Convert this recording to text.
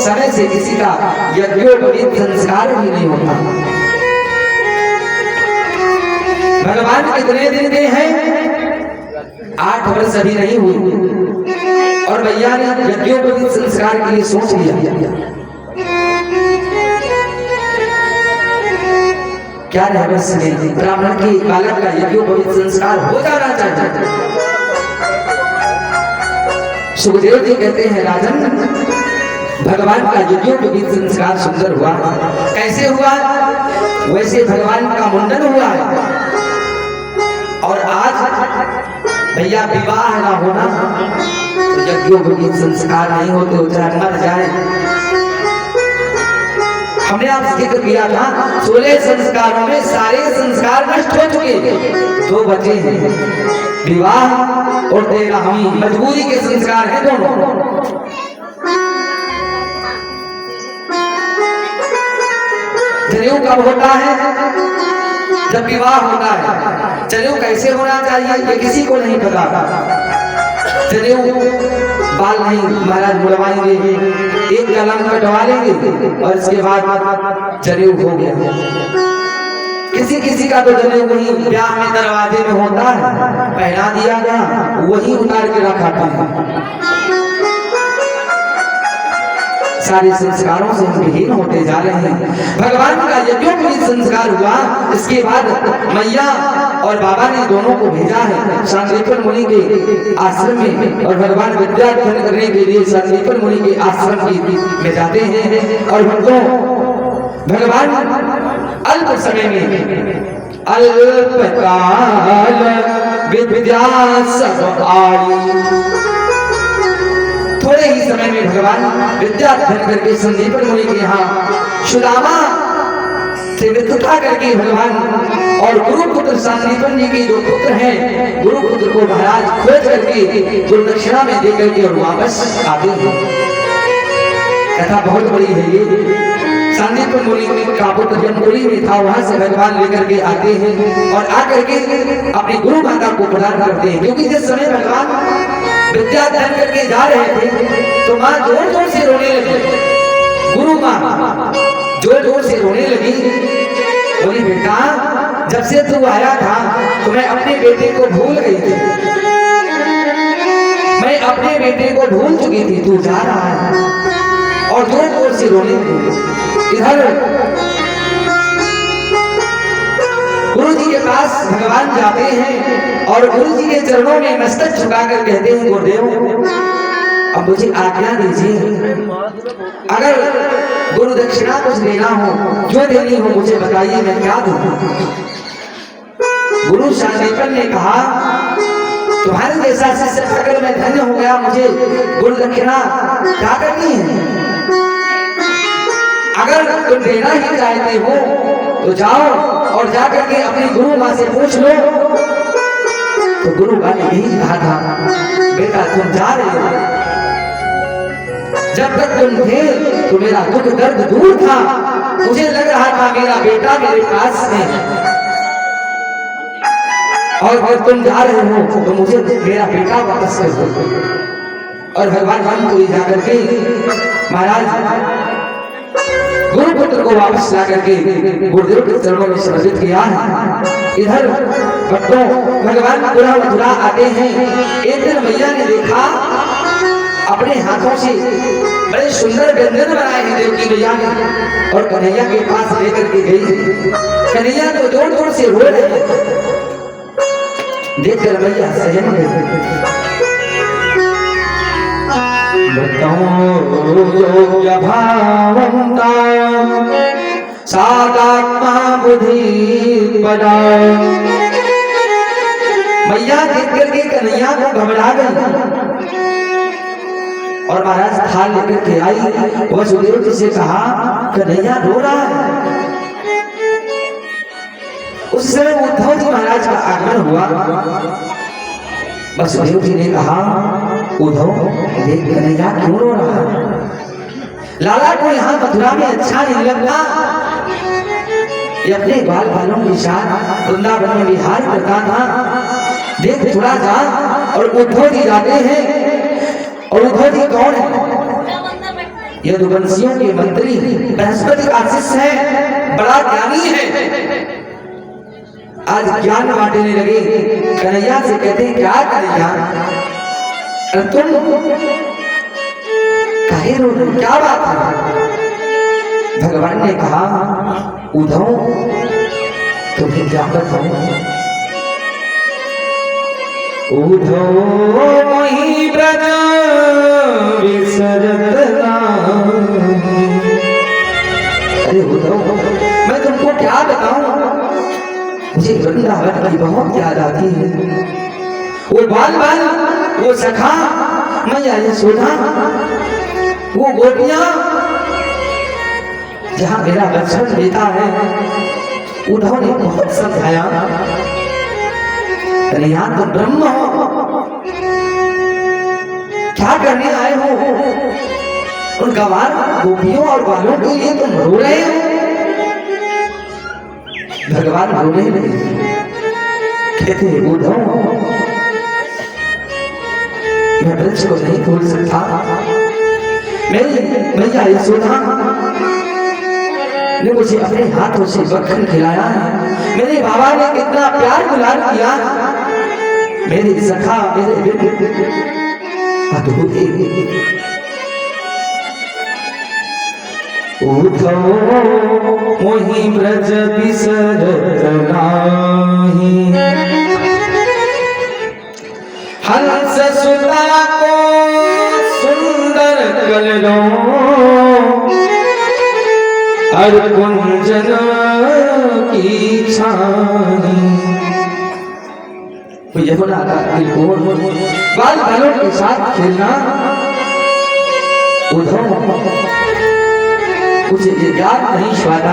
समय से किसी का यज्ञोपवीत संस्कार भी नहीं होता। भगवान कितने दिन के हैं? 8 वर्ष अभी नहीं हुए और भैया ने यज्ञोपवीत संस्कार के लिए सोच लिया। क्या रहस्य में ब्राह्मण के बालक का यज्ञोपवीत संस्कार हो जाना चाहिए। सुखदेव जी कहते हैं राजन, भगवान का यज्ञोपवीत संस्कार सुंदर हुआ। कैसे हुआ? वैसे भगवान का मुंडन हुआ है और आज भैया विवाह ना होना तो यज्ञोपवीत संस्कार नहीं होते, हो चाहे मर जाए। हमने आपसे जिक्र किया था 16 संस्कारों में सारे संस्कार नष्ट हो चुके, 2 बचे हैं, विवाह और तेरहवीं मजबूरी के संस्कार हैं दोनों। जनेऊ कब होता है? जब विवाह होता है। जनेऊ कैसे होना चाहिए ये किसी को नहीं पता। जनेऊ बाल नहीं महाराज बुलवाएंगे, एक कलम कटवा लेंगे और इसके बाद जनेऊ हो गया। किसी किसी का तो जनेऊ वही ब्याह में दरवाजे में होता है, पहना दिया गया, वही उतार के रखा था। सारे संस्कारों से हम विहीन होते जा रहे हैं। भगवान का यज्ञोपवीत संस्कार हुआ, इसके बाद मैया और बाबा ने दोनों को भेजा है सांदीपन मुनि के आश्रम में, और भगवान विद्याध्ययन करने के लिए सांदीपन मुनि के आश्रम में जाते हैं। और हमको भगवान अल्प समय में अल्पकाल विद्या सब आई, थोड़े ही समय में भगवान विद्या अध्ययन करके संदीपन मुनि के यहाँ सुदामा से विद्या करके भगवान और गुरुपुत्र संदीपन जी के जो पुत्र हैं, गुरुपुत्र को महाराज खोज करके गुरुदक्षिणा में दे करके और वापस आते हैं। कथा बहुत बड़ी है ये। संदीपन मुनि का पुत्र जन्मपुरी में था, वहां से भगवान लेकर के आते हैं और आकर के अपनी गुरु माता को प्रदान करते हैं। क्योंकि जिस समय भगवान विद्या अध्ययन करके जा रहे थे तो माँ जोर जोर से रोने लगी। गुरु माँ जोर जोर से रोने लगी, बोली बेटा जब से तू आया था तो मैं अपने बेटे को भूल गई थी, मैं अपने बेटे को भूल चुकी थी, तू जा रहा है। और जोर जोर से रोने लगी। इधर गुरु जी के पास भगवान जाते हैं और गुरु जी के चरणों में मस्तक झुकाकर कहते हैं गुरुदेव अब मुझे आज्ञा दीजिए, अगर गुरु दक्षिणा कुछ देना हो, जो देनी हो मुझे बताइए, मैं क्या दूं। गुरु सांदीपन ने कहा तुम्हारे जैसा शिष्य पाकर मैं धन्य हो गया, मुझे गुरु दक्षिणा क्या करनी है। अगर तुम देना ही चाहते हो तो जाओ और जाकर के अपनी गुरु माँ से पूछ लो। तो गुरु माँ ने यही कहा था बेटा तुम जा रहे हो, जब तक तुम थे तो मेरा दुख दर्द दूर था, मुझे लग रहा था मेरा बेटा मेरे पास में, और जब तुम जा रहे हो तो मुझे मेरा बेटा वापस कर दो। और भगवान राम को जाकर के महाराज गुरुपुत्र को वापस ला करके गुरुदेव के चरणों में समर्पित किया है। इधर भक्तों भगवान मथुरा आते हैं। एक दिन मैया ने देखा अपने हाथों से बड़े सुंदर व्यंजन बनाए हैं देव की मैया ने, और कन्हैया के पास लेकर के गई। कन्हैया तो जोर जोर से रो रहे हैं, देखकर मैया सहम गई। भावंता सादात्मा बुद्धि बड़ा, मैया देख करके कन्हैया को घबरा गई और महाराज थाल लेकर के आई। वसुदेव जी से कहा कन्हैया रो रहा है। उस समय उद्धव जी महाराज का आगमन हुआ। वसुदेव जी ने कहा उद्धव देख कन्हैया क्यों रो रहा है, लाला को यहाँ मथुरा में अच्छा नहीं लगता, ये अपने बाल बालों के साथ वृंदावन में विहार करता था, देख थोड़ा जा। और उद्धव जी जाते हैं, और उद्धव जी कौन है? यदुवंशियों के मंत्री बृहस्पति का शिष्य है, बड़ा ज्ञानी है। आज ज्ञान बांटने लगे। कन्हैया से कहते हैं, क्या कन्हैया तुम काहे रो रहे हो, क्या बात है? भगवान ने कहा, उद्धव तुम्हें क्या बताऊं, उद्धव मोहि ब्रज विसरत नाही। अरे उद्धव, मैं तुमको क्या बताऊं, मुझे वृंदावन की बहुत याद आती है। वो बाल बाल, वो सखा, मैया यशोदा, वो गोपियां, जहां मेरा बचपन बीता है। उद्धव ने बहुत समझाया, अरे यहाँ तो ब्रह्म हो, क्या करने आए हो? उन गवार गोपियों और बालों के लिए तुम रो रहे हो। भगवान रोने लगे, कहते उद्धव, मैं ब्रज को नहीं भूल सकता। मेरी मैया यशोदा ने मुझे अपने हाथों से मक्खन खिलाया है। मेरे बाबा ने कितना प्यार दुलार किया। मेरे सखा, मेरे अद्भुत। उद्धव मोहि ब्रज बिसरत नाही, हंस सुता को सुंदर कलरो, हर कुंजन की छानी। यमुना का तिलकोर, बाल बालों के साथ खेलना, उद्धव मुझे ये याद नहीं स्वादा।